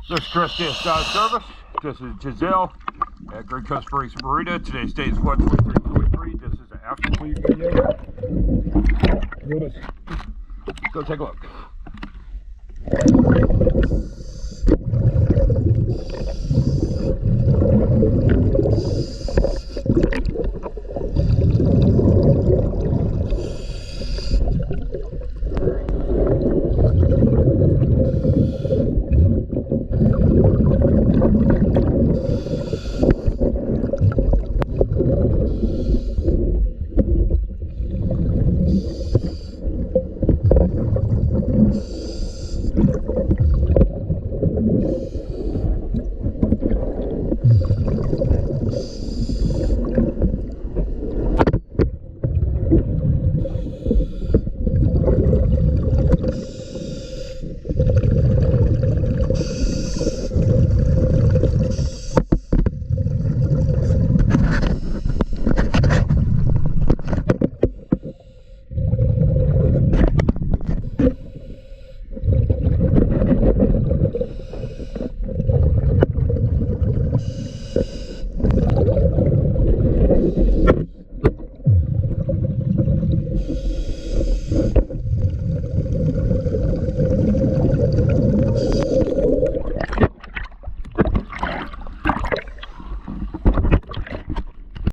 This is Chris Service. This is Giselle at Great Coast Springs Marina. Today's date is 1/23/23. This is an after clean video. Go take a look.